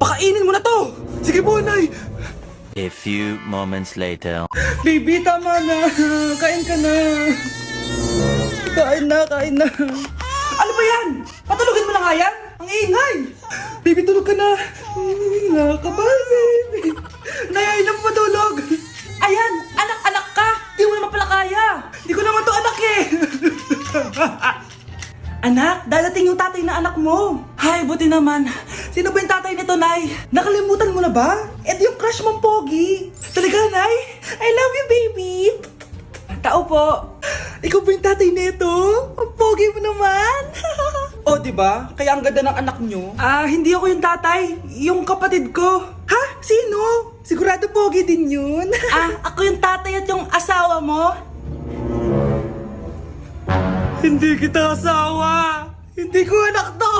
Pakainin mo na to! Sige po, Nay! A few moments later. Baby, tama na. Kain ka na. Kain na. Ano ba yan? Patulogin mo na nga yan? Ang ingay! Baby, tulog ka na. Nakakabal, baby. Nay, na matulog. Ayan, anak-anak ka. Di mo naman pala kaya. Di ko naman to anak eh. Anak, dadating yung tatay na anak mo. Hay, buti naman. Sino ba yung tatay nito, Nay? Nakalimutan mo na ba? Ito yung crush mong pogi. Talaga, Nay? I love you, baby. Tao po. Ikaw ba yung tatay nito? Ang pogi mo naman. O, diba? Kaya ang ganda ng anak nyo. Hindi ako yung tatay. Yung kapatid ko. Ha? Sino? Sigurado pogi din yun. Ako yung tatay at yung asawa mo? Hindi kita asawa. Hindi ko anak to.